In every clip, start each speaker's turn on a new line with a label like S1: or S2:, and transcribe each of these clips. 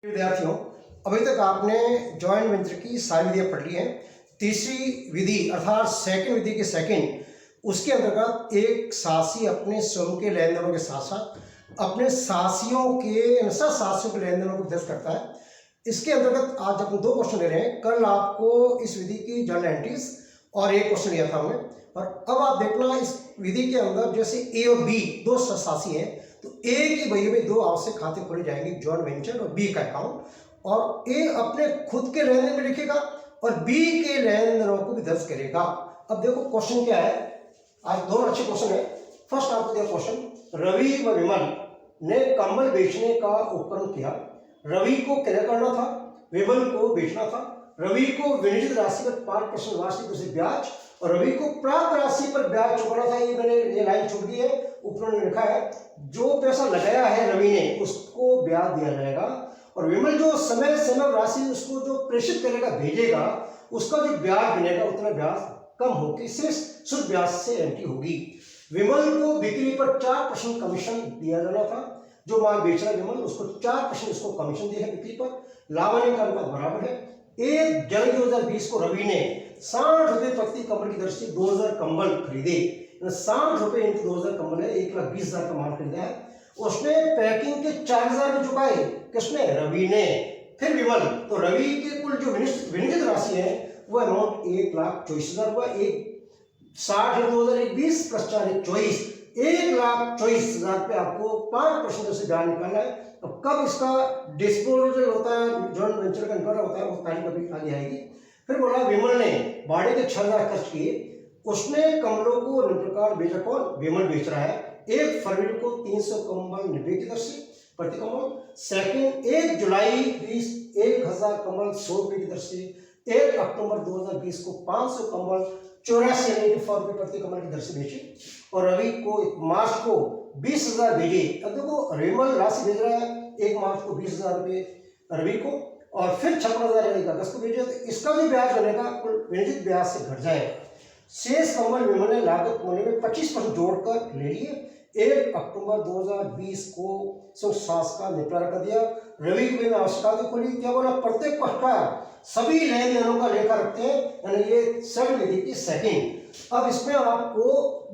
S1: विद्यार्थियों, अभी तक आपने जॉइंट वेंचर की सारी विधियां पढ़ ली हैं। तीसरी विधि अर्थात सेकंड विधि के सेकंड, उसके अंतर्गत एक सासी अपने स्वयं के लेन देनों के साथ साथ अपने सासियों के सासियों के लेन देनों को दर्ज करता है। इसके अंतर्गत आज अपन दो क्वेश्चन ले रहे हैं। कल आपको इस विधि की जर्नल एंट्रीज और एक क्वेश्चन लिया था हमने, और अब आप देखना इस विधि के अंदर जैसे ए और बी दो सासी हैं, तो ए की बही में दो आवश्यक खाते खोले जाएंगे, जॉइंट वेंचर और बी का अकाउंट, और ए अपने खुद के लेन देन में लिखेगा और बी के लेन देनों को भी दर्ज करेगा। अब देखो क्वेश्चन क्या है, आज दोनों अच्छे क्वेश्चन है। फर्स्ट आपको दिया क्वेश्चन, रवि व विमल ने कंबल बेचने का उपक्रम किया। रवि को क्रय करना था, विमल को बेचना था। रवि को विनियोजित राशि पर 5% वार्षिक ब्याज और रवि को प्राप्त राशि पर ब्याज चुकाना था। ये लाइन छूट गई है, ऊपर में लिखा है जो पैसा लगाया है रवि ने उसको ब्याज दिया जाएगा, और विमल जो समय राशि उसको जो प्रेषित करेगा भेजेगा उसका जो ब्याज मिलेगा उतना ब्याज कम होकर सिर्फ शुद्ध ब्याज से एंट्री होगी। विमल को बिक्री पर 4% कमीशन दिया जाना था। जो माल बेच रहा है विमल उसको 4% उसको कमीशन दिया है बिक्री पर। लाभांश का अनुपात बराबर है। 1 जनवरी 2020 को रवि ने 60 रुपए प्रति कंबल की दर से 2000 कंबल खरीदे। 60 रुपए इंटू 2000 कंबल है, 1,20,000 का माल खरीदा है। उसने पैकिंग के 4000 में चुकाए, किसने? रवि ने। फिर विमल, तो रवि के कुल जो विनियोजित राशि है वो अमाउंट 1,24,000 हुआ। 60 2020 प्लस 4 24, 1,24,000 पे आपको 5% से ब्याज निकालना है। तो कब इसका डिस्पोजल होता है, जॉइंट वेंचर का निकलना होता है, वो तारीख अभी आगे आएगी। फिर बोला विमल ने भाड़े के 6,000 खर्च किए। उसने कमलों को निम्न प्रकार बेचा। कौन? विमल बेच रहा है। 1 फरवरी को 300 कंबल 90 की दर से प्रति कंबल। सेकंड 1 जुलाई 20 1000 कंबल 100 रुपए की दर से। 1 अक्टूबर 2020 को 500 कंबल 84 रुपए प्रति कंबल की दर से बेचे। और रवि को मार्च को 20,000 भेजे। अब देखो विमल राशि भेज रहा है 1 मार्च को 20,000 रुपए रवि को, और फिर 56,000 अगस्त को भेजे। तो इसका जो ब्याज बनेगा विनियोजित ब्याज से घट जाएगा। शेष कंबल विमल ने लागत मूल्य में 25% जोड़कर ले लिए। 1 अक्टूबर 2020 को शास का निपटारा कर दिया। रवि को आवश्यकता खोली। क्या बोला? प्रत्येक पक्षकार सभी लेन देनों का लेखा रखते हैं, यानी ये सेकंड विधि की सेकंड। अब इसमें आपको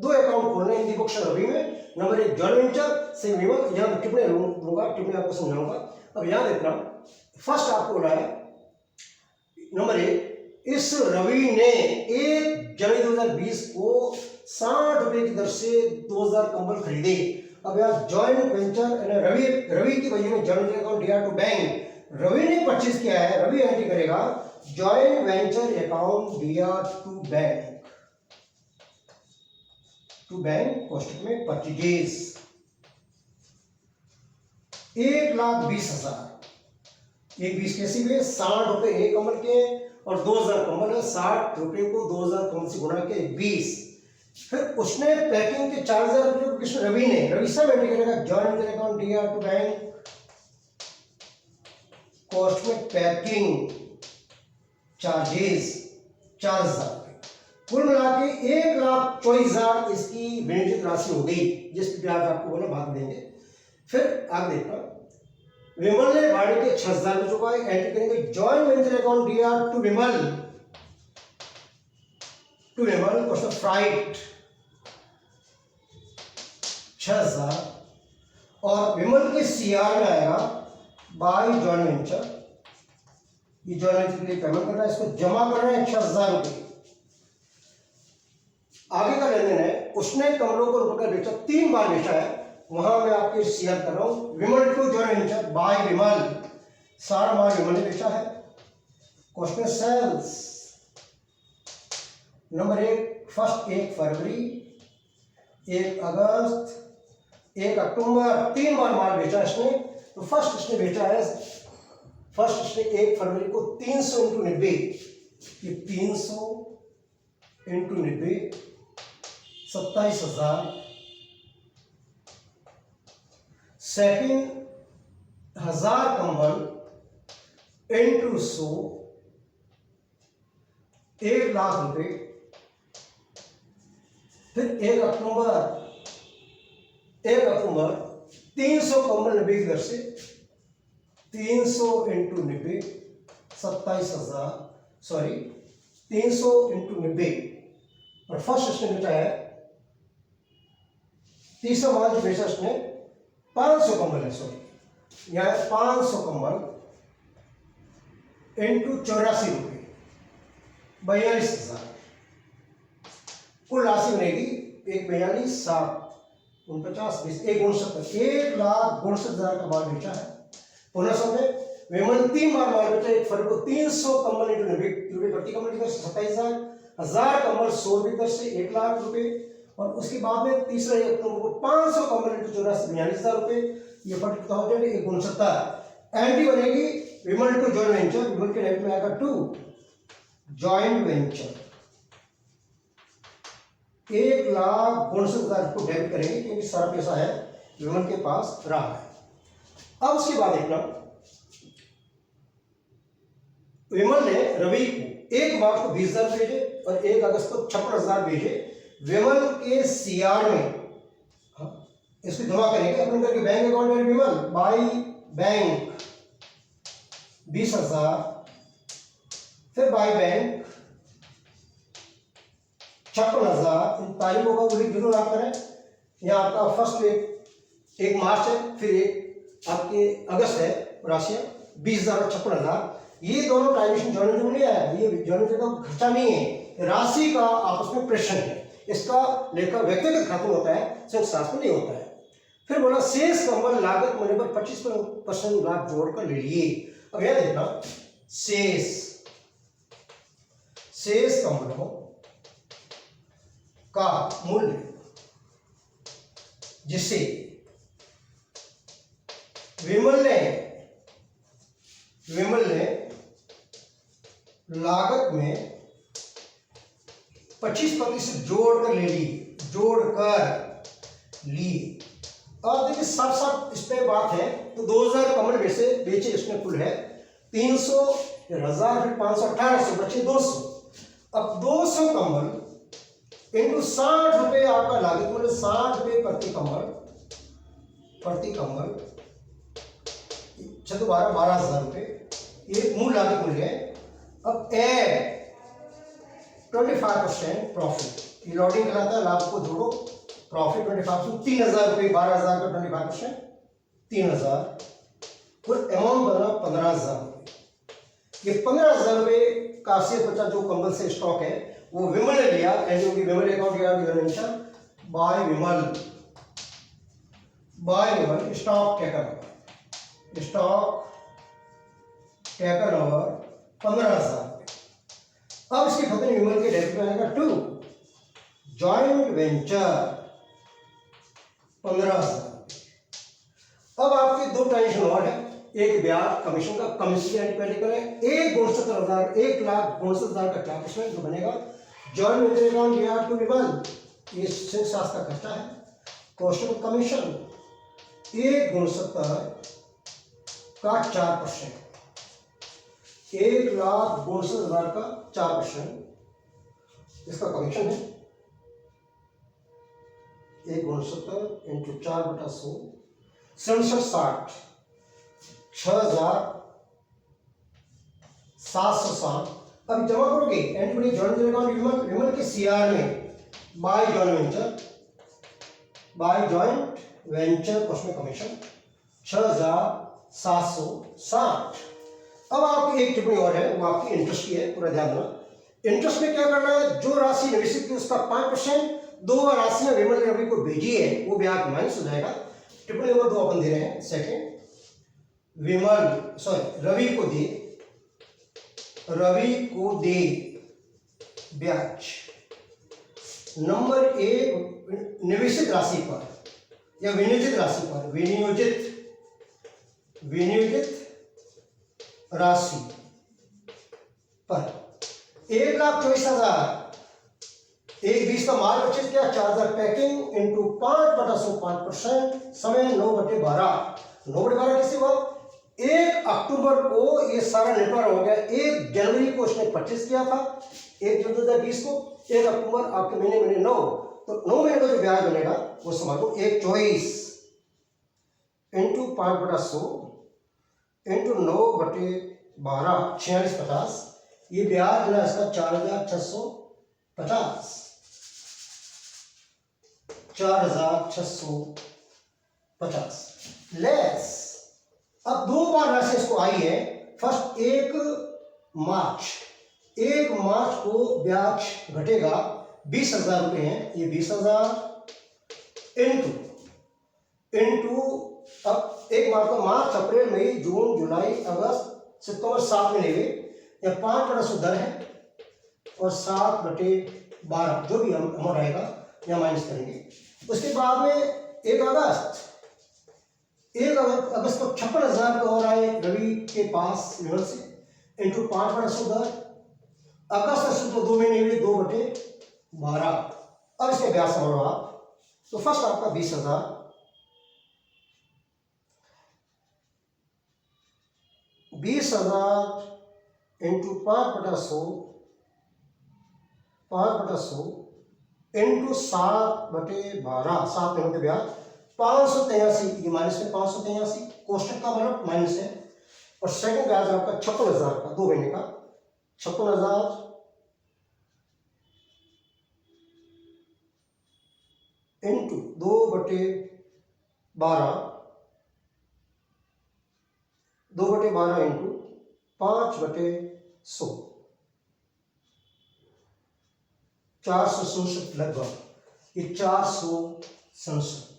S1: 2 अकाउंट खोलने हैं बुक्स रवि में। नंबर 1 जॉइंट वेंचर से विमल, यहाँ टिप्पणी लूंगा, टिप्पणी आपको समझाऊंगा। अब यहाँ देखना, फर्स्ट आपको बोला है नंबर 1, इस रवि ने 1 जनवरी 2020 को 60 रुपए की दर से 2000 कंबल खरीदे। अब यार जॉइंट वेंचर रवि की वजह में जॉइंट अकाउंट दिया टू बैंक, रवि ने परचेज किया है, रवि एंट्री करेगा जॉइंट वेंचर अकाउंट दिया टू बैंक कोष्ठक में परचेजेस 1,20,000। 1,20,000 कैसे हुए? 60 रुपए एक कंबल के और 2000 कंबल है। 60 रुपए को 2000 कंबल से गुणा के 20। फिर उसने पैकिंग के 4,000 रुपए किसने? रवि ने। रवि सब एंट्री करेगा जॉइंट अकाउंट दिया टू बैंक कॉस्ट में पैकिंग चार्जेस 4,000 रुपए। कुल मिला के 1,24,000 इसकी विनियोजित राशि हो गई, जिसकी ब्याज आपको बोला बाद में देंगे। फिर आगे देखना, विमल ने भाड़े के 6,000 में चुकाए। एंट्री करेंगे जॉइंट वेंचर अकाउंट दिया to Vimal cost of freight 6,000, और विमल के सीआर में आएगा बाय जॉइंट वेंचर। ये जॉइंट वेंचर के लिए पेमेंट करना है, इसको जमा करना है 6,000 रुपए। आगे का लेन देन है, उसने कमलों को रुपये बेचा, 3 बार बेचा है। वहां मैं आपके शेयर कर रहा हूं। विमल टू जॉइंट वेंचर बाय विमल, सारा माल विमल ने बेचा है। कॉस्ट में सेल्स नंबर 1 फर्स्ट 1 फरवरी, 1 अगस्त, 1 अक्टूबर, 3 बार माल बेचा इसने। तो फर्स्ट इसने बेचा है, फर्स्ट इसने 1 फरवरी को 300 इंटू 90, ये 300 इंटू 90 27,000। सेकंड 1000 कंबल इंटू 100 1,00,000 रुपए। फिर 1 अक्टूबर 300 कंबल 90 की दर से 300 इंटू 90 27,000, सॉरी 300 इंटू 90, और फर्स्ट उसने बेचा है तीसरा माल जो बेचा उसने 500 कम्बल है, सॉरी यहाँ 500 कम्बल इंटू 84 रुपये 42,000, कुल राशि बनेगी 142 7 49 20 1 1,69,60,000 का माल बेचा है। पुनः समय विमल 3 बार माल बेचा, एक फर्क को 300 कम्बल इंटू 90 रुपये प्रति कम्बल की दर से 27,000, 1000 कम्बल 100 रुपये दर से 1,00,000 रुपये, और उसके बाद में तीसरा अक्टूबर को 500 कम्बल इंटू 84 42,000 रुपये, ये 40,000 1,69,000। एंट्री बनेगी विमल टू जॉइंट वेंचर, विमल के नेट में आएगा टू जॉइंट वेंचर 1,62,000 को डेबिट करेंगे क्योंकि सारा पैसा है विमल के पास रहा है। अब उसके बाद देखना, विमल ने रवि को 1 मार्च को 20,000 भेजे और 1 अगस्त को 56,000 भेजे विमल के सीआर में। इसको जमा करेंगे अपन करके बैंक अकाउंट में विमल बाई बैंक 20,000, फिर बाई बैंक 56,000, इन तारीखों का उल्लेख जरूर आप करें। यहाँ आपका फर्स्ट एक मार्च है, फिर एक आपके अगस्त है, राशि 20,000 और 56,000, ये दोनों ट्रांजेक्शन जॉइंट में नहीं आया, ये जॉइंट का खर्चा नहीं है, राशि का आपस में प्रेषण है, इसका लेखा व्यक्तिगत खाते में होता है, संयुक्त शासन में नहीं होता है। फिर बोला शेष कम्बल लागत मनी पर 25% लाभ जोड़कर ले लिए। अब यह देखना, शेष कम्बलों का मूल्य जिसे विमल ने लागत में 25% जोड़कर ले ली। अब देखिए साफ साफ इस पे बात है, तो 2,000 कम्बल में से बेचे इसमें कुल है 300, 1,000, फिर 500, 1,800, बचे 200। अब 200 कम्बल इंटू 60 रुपये आपका लागत मूल्य, 60 रुपये प्रति कम्बल 12,000 रुपये, ये मूल लागत मूल्य है। अब एड 25% प्रॉफिट, ये लॉडिंग कहलाता है, लाभ को जोड़ो, प्रॉफिट 25%, 3,000 रुपये, 12,000 का 25% 3,000, कुल अमाउंट बना 15,000 रुपये। ये 15,000 रुपये का 80% जो कंबल से स्टॉक है वो विमल ने लिया, विमल अकाउंट गया बाय विमल स्टॉक टेकन ओवर 15,000 रुपये। अब इसके खाते में विमल के डेबिट में आएगा टू जॉइंट वेंचर 15,000। अब आपके दो ट्रांजेक्शन और है, एक ब्याज कमीशन का, कमीशन पहले करें, 1,62,000 का क्या परसेंट जो बनेगा जॉइंट वेंचर अकाउंट गया टू विमल, ये संयुक्त शासन का खर्चा है, कॉस्ट ऑफ कमीशन 1,62,000 का 4%, 1,62,000 का 4% इसका कमीशन है। 1,62 इंटू 4/100 67,60 6,760। अब जमा करोगे एंट्री जॉइंट अकाउंट विमल के सीआर में बाय जॉइंट वेंचर कॉस्ट में कमीशन 6,760। अब आपकी एक टिप्पणी और है, वो आपकी इंटरेस्ट की है, पूरा ध्यान देना। इंटरेस्ट में क्या करना है, जो राशि निवेशित की उसका 5%, दो राशियां विमल ने रवि को भेजी है वो ब्याज माइनस हो जाएगा। टिप्पणी नंबर 2 अपन दे रहे हैं, सेकंड रवि को दे ब्याज। नंबर 1 निवेशित राशि पर या विनियोजित राशि पर, विनियोजित राशि पर 1,24,000, 1,20 का माल परचेज किया, 4,000 पैकिंग इंटू 5/5%, समय 9/12। 9/12 किसी वक्त 1 अक्टूबर को ये सारा नेटवर्क हो गया, 1 जनवरी को उसने परचेज किया था, 1 जनवरी 2020 को, 1 अक्टूबर आपके महीने 9, तो 9 महीने का जो ब्याज बनेगा वो समझ लो 1,24 इंटू 5/100 इंटू 9/12 4650। ये ब्याज जो है इसका 4650, 4650 लेस। अब दो बार राशि इसको आई है। फर्स्ट 1 मार्च को ब्याज घटेगा 20,000 रुपये हैं, ये 20,000 इंटू अब 1 मार्च को मार्च अप्रैल मई जून जुलाई अगस्त सितंबर 7 महीने हुए, या 5% दर है और 7/12 जो भी अमाउंट आएगा या माइनस करेंगे। उसके बाद में 1 अगस्त को 56,000 का और आए रवि के पास विमल से, इंटू 5% दर। अगस्त तो 2 महीने हुए, 2/12। अब इसके ब्याज समझो आप। तो फर्स्ट आपका 20,000 इंटू 5/100 इंटू 7/12, 7 महीनों के ब्याज 583। ये माइनस में 583, कोष्टक का मतलब माइनस है। और सेकंड ब्याज आपका 56,000 का 2 महीने का, 56,000 इंटू 2/12 इंटू 5/100, 467 लगभग, ये 467।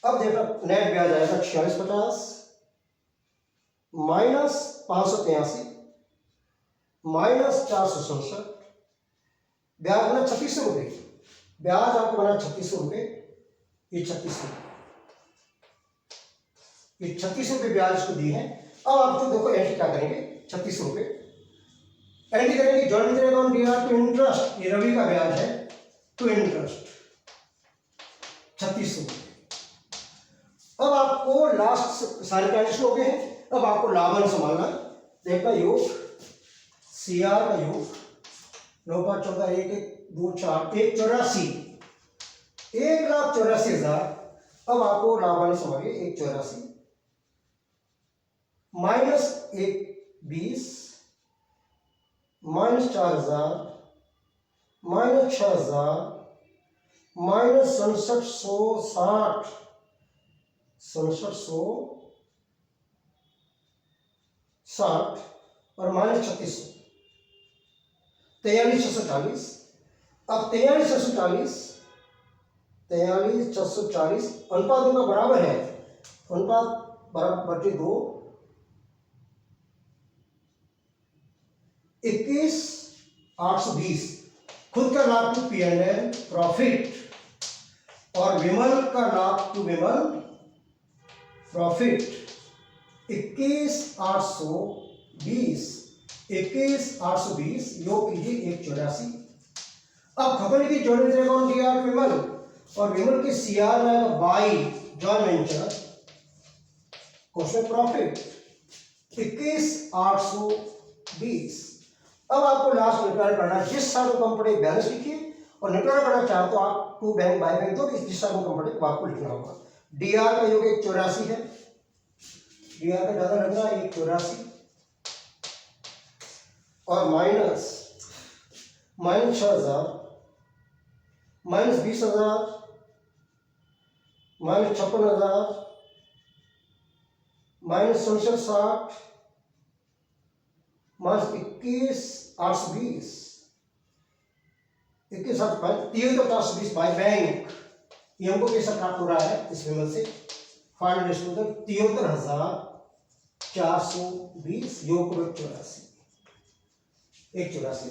S1: अब देखो नेट ब्याज आएगा 4650 माइनस 583 माइनस 467, ब्याज बना 3600 रुपये। ब्याज आपको बना 3600 रुपये, ये 3600 रुपये ब्याज इसको दी है। अब आपको देखो एंट्री क्या करेंगे, 3600 रुपये एंट्री करेंगे। Joint account DR to interest, ये रवि का ब्याज है टू इंटरेस्ट 3600 रुपये। अब आपको लास्ट सारे ट्रांजेक्शन हो गए हैं। अब आपको लाभन संभालना है। देखना योग सीआर का योग 9 5 14 1 1 2 4 184, 1,84,000। अब आपको लाभन संभालिए 184 माइनस 120 माइनस 4,000 माइनस 6,000 माइनस 6760 6760 और माइनस 3600 43,640। अब 43,640 अनुपात उनका बराबर है, अनुपात बराबर 2 21,820। खुद का लाभ टू P&L प्रॉफिट और विमल का लाभ टू विमल प्रॉफिट 21,820 योग कीजिए 184। अब खबर की जॉइंट अकाउंट डीआर विमल और विमल के सीआर में by joint venture question profit 21,820। अब आपको लास्ट निकाल करना है। जिस साल को कंपनी बैलेंस लिखिए और निकाल करना चाहते हो आप टू बैंक बाय बैंक, तो जिस साल को कंपनी को आपको लिखना होगा। डीआर का योग 184 है, डीआर का ज्यादा लग रहा है 184 और minus 6,000 minus 20,000 minus 56,000 minus 6760 minus 21,820 23,420 by bank. ये हमको कैसा प्राप्त हो रहा है इस विमल से, फाइनल डिस्पोजल 73,420 योग 184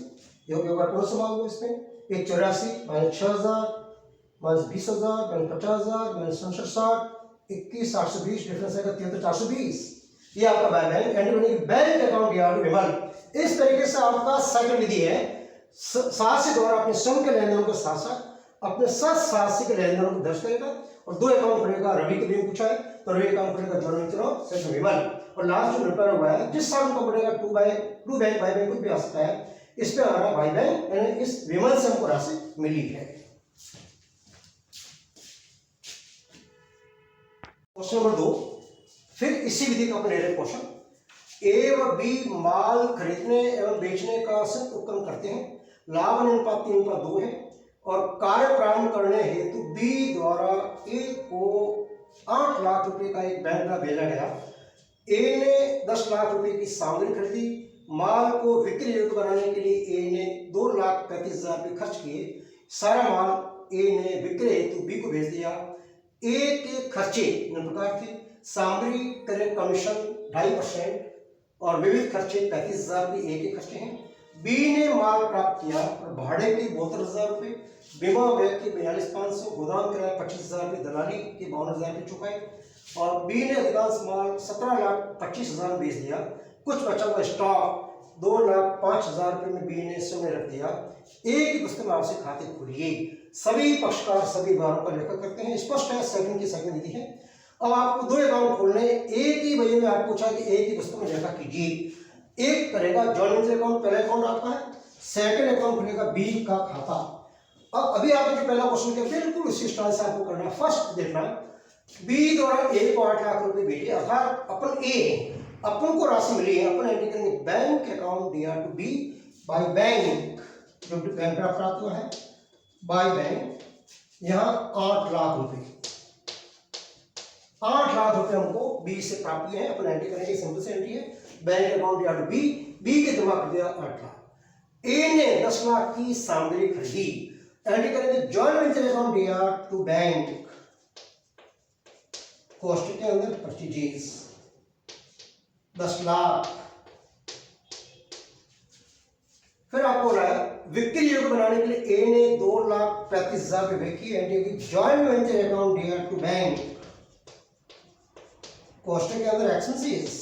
S1: योग एक बार समान हो इसमें 184 minus 6,000 minus 20,000 minus 50,000 minus 6760 21,820 difference है 73,420। ये आपका bank bank account DR to Vimal. इस तरीके से आपका सेकंड विधि है। साथ से द्वारा अपने स्वयं के लेन देन को साथ साथ अपने साथ के लेन देन को दर्ज करेगा। और 2 अकाउंट खुलेगा, रवि के लिए पूछा है तो रवि अकाउंट खुलेगा जॉइंट वेंचर और सेकंड विमल। और लास्ट जो रिपेयर हुआ है जिस साल को पड़ेगा टू बैंक बाय बैंक भी आ सकता है। इस पे हमारा बाय बैंक यानी इस विमल से हमको राशि मिली है। क्वेश्चन नंबर 2, फिर इसी विधि का अपन ले रहे क्वेश्चन। ए व बी माल खरीदने एवं बेचने का संयुक्त उपक्रम करते हैं, लाभ अनुपात 3:2 है और कार्य प्रारंभ करने हेतु बी द्वारा ए को 8 लाख रुपए का एक बैंक का भेजा गया। ए ने 10 लाख रुपए की सामग्री खरीदी। माल को बिक्री योग्य बनाने के लिए ए ने 2,35,000 रुपये खर्च किए। सारा माल ए ने बिक्री हेतु बी को भेज दिया। ए के खर्चे निम्न प्रकार थे। सामग्री क्रय कमीशन 2.5% और विविध खर्चे 35,000 रुपये ए के खर्चे हैं। बी ने माल प्राप्त किया और भाड़े के 72,000 रुपये, बीमा व्यय के 42,500, गोदाम किराया 25,000 रुपये, दलाली के 52,000 रुपये चुकाए और बी ने अधिकांश माल 17,25,000 बेच दिया। कुछ बचा हुआ स्टॉक 2,05,000 रुपये में बी ने स्वयं रख दिया। ए की पुस्तक में आवश्यक खाते खोलिए। सभी पक्षकार सभी भारों का लेखा करते हैं। स्पष्ट है, सेकंड की सेकंड विधि है। अब आपको 2 अकाउंट खोलने, ए की वजह में आपको पूछा कि ए की पुस्तक में लेखा कीजिए। एक करेगा जॉइंट वेंचर अकाउंट, पहला अकाउंट आपका है। सेकंड अकाउंट खुलेगा बी का खाता। अब अभी आपने जो पहला क्वेश्चन किया बिल्कुल उसी स्टाइल से आपको करना है। फर्स्ट देखना, बी द्वारा ए को 8 लाख रुपए भेजे, अर्थात अपन ए अपन को राशि मिली है। अपन एंट्री करेंगे bank account dear to B by bank, जो बैंक प्राप्त हुआ है बाय बैंक। यहाँ 8 लाख रुपए, 8 लाख रुपए हमको बी से प्राप्त हुए हैं। अपन एंट्री करेंगे, सिंपल से एंट्री है, bank account dear to B, B के जमा कर दिया 8 लाख। ए ने 10 लाख की सामग्री खरीदी। एंट्री करेंगे joint venture account dear to bank, cost के अंदर परचेज 10 लाख। फिर आपको रहा बिक्री योग्य बनाने के लिए ए ने 2,35,000 रुपए की। एंट्री की joint venture account dear to bank, cost के अंदर एक्सपेंसेस,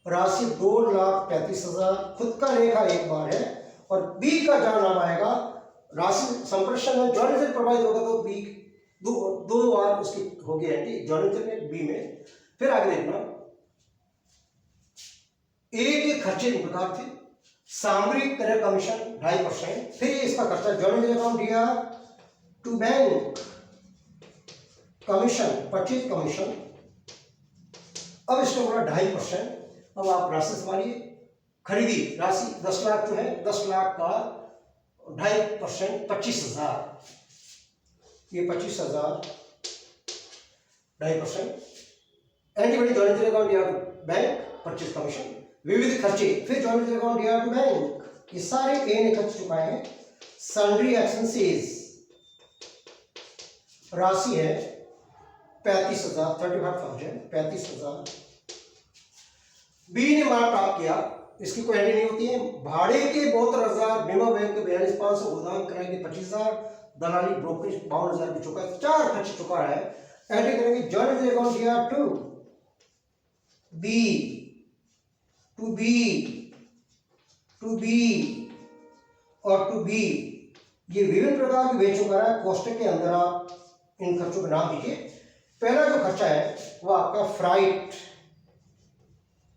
S1: राशि 2,35,000। खुद का लेखा एक बार है और बी का जहां नाम आएगा राशि संप्रेषण में जॉइंट वेंचर प्रभावित होगा तो बी दो बार उसकी होगी एंट्री, जॉइंट वेंचर में बी में। फिर आगे देखना, ए के खर्चे इस प्रकार थे। सामग्री क्रय कमीशन 2.5%। फिर इसका खर्चा जॉइंट वेंचर अकाउंट दिया to bank, commission purchase commission. अब इसको बोला 2.5%। अब आप राशि संभालिए। खरीदी राशि 10 लाख जो है, 10 लाख का 2.5% 25,000, ये 25,000 2.5%। एंटीबॉडी जॉइंट वेंचर अकाउंट दिया टू बैंक, परचेज कमीशन। विविध खर्चे, फिर जॉइंट वेंचर अकाउंट दिया टू बैंक, ये सारे ए ने खर्च चुकाए हैं। सन्ड्री एक्सपेंसेस राशि है 35,000, 35,000। बी ने माल प्राप्त किया, इसकी कोई एंट्री नहीं होती है। भाड़े के 72,000, बीमा व्यय के 42,500, गोदाम किराए के 25,000, दलाली ब्रोकरेज 52,000 भी चुका है। 4 खर्च चुका है। एंट्री करेंगे जॉइंट वेंचर अकाउंट दिया टू बी, और टू बी। ये विभिन्न प्रकार की बेच चुका है। कोष्टक के अंदर आप इन खर्चों का नाम दीजिए। पहला जो खर्चा है वो आपका फ्राइट,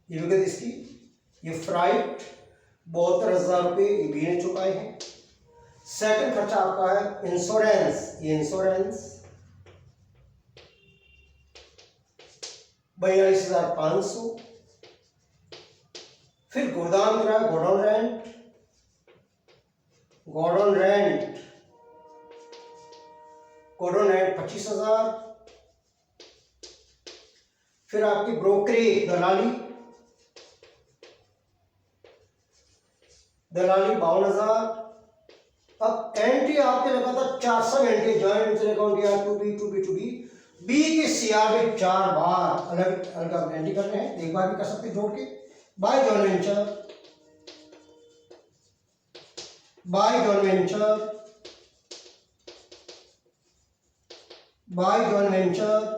S1: ये विगत इसकी, ये फ्राइट 72,000 रुपये ये बी ने चुकाए हैं। सेकंड खर्चा आपका है इंश्योरेंस, ये इंश्योरेंस 42,500। फिर गोदाम किराया, गोडाउन रेंट 25,000। फिर आपकी ब्रोकरेज दलाली 52,000। अब एंट्री आपके लगा था 4 सब एंट्री जॉइंट वेंचर अकाउंट या टू बी बी के सीआर में 4 बार अलग अलग एंट्री कर रहे हैं। एक बार भी कर सकते जोड़ के। By joint venture, by joint venture, by joint venture,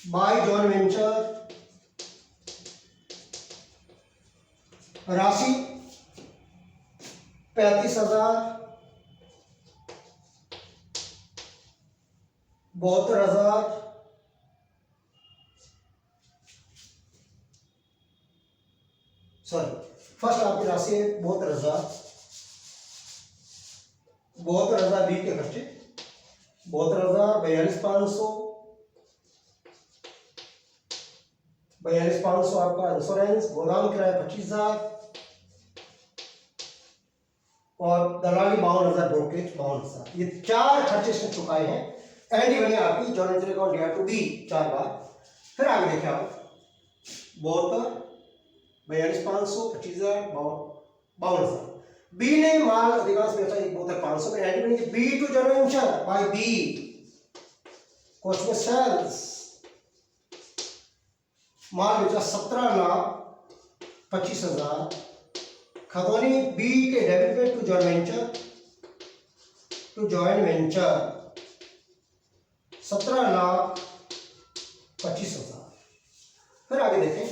S1: by joint venture. राशि 35,000, 72,000, सॉरी फर्स्ट आपकी राशि है 72,000 बी के खर्चे 72,000, 42,500 आपका इंश्योरेंस, गोदाम किराया 25,000 और दलाली 52,000, ब्रोकरेज 52,000। ये 4 खर्चे इसने चुकाए हैं। एंड बने आपकी joint venture account divide to B 4 बार। फिर आगे देखें आप 72, 42,500, 25,000, 52,000। बी ने माल अधिकांश बेचा 72,500 में। एंड बने B to joint venture by B cost में सेल्स माल बेचा 17,25,000। खतौनी बी के डेबिट में टू जॉइंट वेंचर 17,25,000। फिर आगे देखें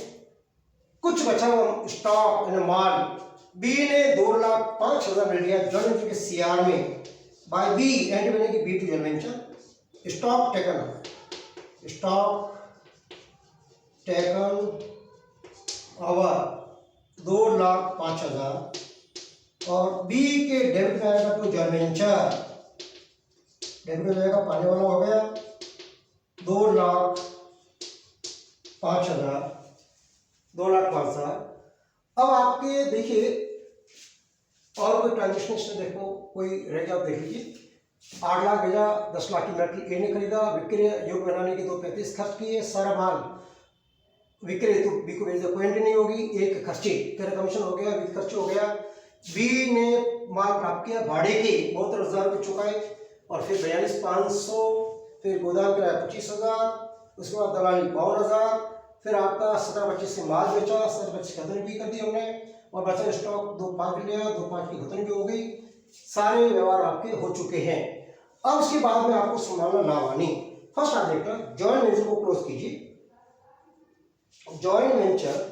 S1: कुछ बचा हुआ स्टॉक माल बी ने 2,05,000 मिल लिया जॉइंट वेंचर के सीआर में बाय बी। एंड बने की B to joint venture stock taken over 2,05,000 और बी के डेबिट में आएगा टू जॉइंट वेंचर। डेबिट में जाएगा पाने वाला हो गया 2,05,000, 2,05,000। अब आपके देखिए और कोई ट्रांजेक्शन देखो कोई रह गया देख लीजिए। 8 लाख भेजा, 10 लाख की मेटल ए ने खरीदा, विक्रय योग बनाने के 235 खर्च किए, सारा माल विक्रय तो बी को भेज दिया, कोई एंट्री नहीं होगी। एक खर्चे तेरा कमीशन हो गया, वित्त खर्च हो गया। बी ने माल प्राप्त किया, भाड़े के 72,000 रुपये चुकाए और फिर 42,500, फिर गोदाम किराया 25,000, उसके बाद दलाली 52,000, फिर आपका 17,25 से माल बेचा, 17,25 की खतौनी भी कर दी हमने और बचा स्टॉक 2,5 लिया, 2,5 की खतौनी भी हो गई। सारे व्यवहार आपके हो चुके हैं। अब उसके बाद में आपको संभालना लावानी। फर्स्ट आप देखना जॉइंट वेंचर को क्लोज कीजिए। जॉइंट वेंचर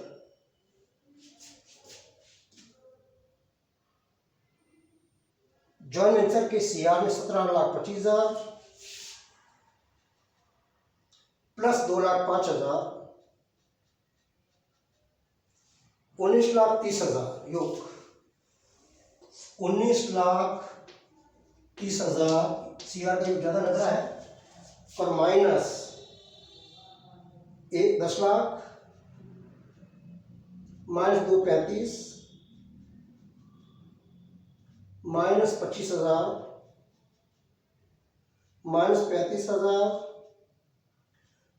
S1: के सीआर में 17,25,000 प्लस 2,05,000 19,30,000 योग 19,30,000 सीआर का योग ज्यादा लग रहा है और minus 10 lakh minus 2,35 minus 25,000 minus 35,000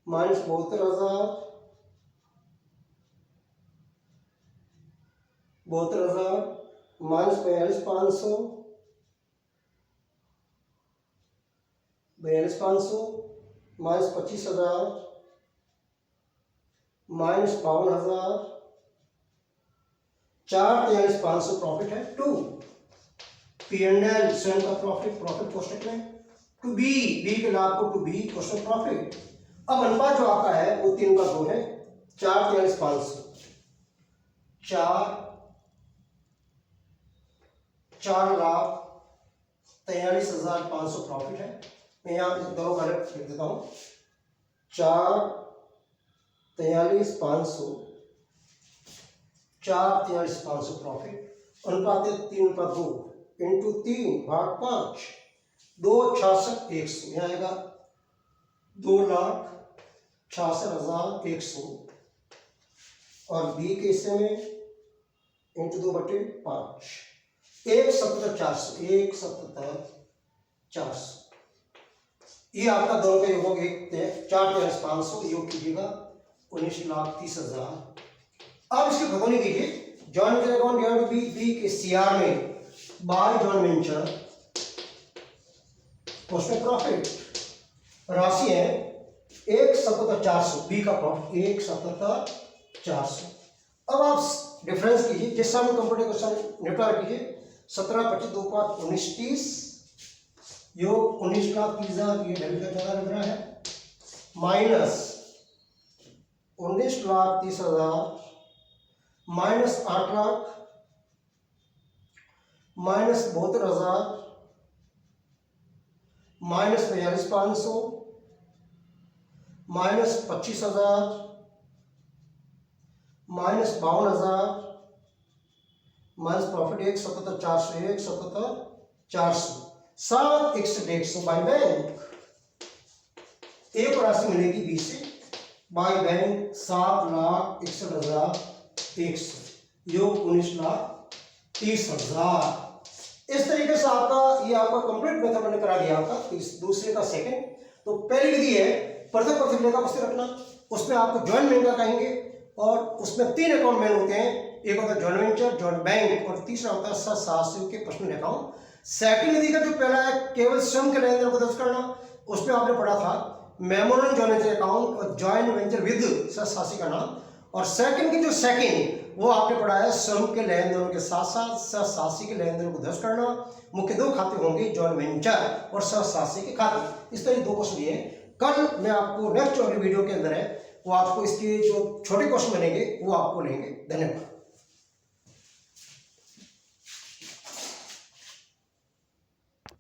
S1: minus 72,000 minus 42,500 minus 25,000 minus 52,000 4,43,500 profit है टू P&L स्वयं का प्रॉफिट कोष्टक में टू बी के लाभ को टू बी कोष्टक प्रॉफिट। अब अनुपात जो आपका है वो 3 का 2 है 4,43,500 4,43,500 प्रॉफिट है। मैं यहाँ दोनों का लिख देता हूँ 4,43,500 प्रॉफिट अनुपात 3/2 इंटू 3 भाग 5 2,66,100 यहाँ आएगा 2,66,100 और बी के हिस्से में इंटू 2/5 1,77,400 ये आपका दोनों का योग 4,43,500 योग कीजिएगा 19,30,000। अब इसकी खतौनी कीजिए joint venture account divide B के सीआर में बाय जॉइंट वेंचर उसमें प्रॉफिट राशि है 1,77,400 बी का प्रॉफिट 1,77,400। अब आप डिफरेंस कीजिए जिस समय कंप्यूटर क्वेश्चन निपटारा कीजिए 17,25 2 5 19,30 योग 19,30,000 ये डेबिट का ज्यादा लग रहा है minus 19,30,000 minus 8 lakh minus 72,000 minus 42,500 minus 25,000 minus 52,000 minus profit 1,77,400 1,77,400 7,150 by bank एक राशि मिलेगी 20 से बाई बैंक 7,61,100 योग 19,30,000। इस तरीके से आपका ये आपका कंप्लीट मेथड मैंने करा दिया आपका दूसरे का सेकंड। तो पहली विधि है पृथक पृथक लेखा पुस्तक रखना, उसमें आपको जॉइंट बैंक का कहेंगे और उसमें 3 अकाउंट मेन होते हैं, एक होता है जॉइंट वेंचर, जॉइंट बैंक और तीसरा होता है सह-साहसिक के पर्सनल अकाउंट। सेकंड विधि का जो पहला है केवल स्वयं के लेन देन को दर्ज करना, उसमें आपने पढ़ा था मेमोरियल जॉइंट वेंचर अकाउंट और जॉइंट वेंचर विद सह-साहसी का नाम। और सेकंड की जो सेकंड वो आपने पढ़ा है स्वयं के लेन देनों के साथ साथ सह-साहसी के लेन देनों को दर्ज करना। मुख्य 2 खाते होंगे जॉइंट वेंचर और सह-साहसी के खाते। इस तरह 2 क्वेश्चन दिए हैं। कल मैं आपको नेक्स्ट वाली वीडियो के अंदर है वो आपको इसके जो छोटे क्वेश्चन बनेंगे वो आपको लेंगे। धन्यवाद।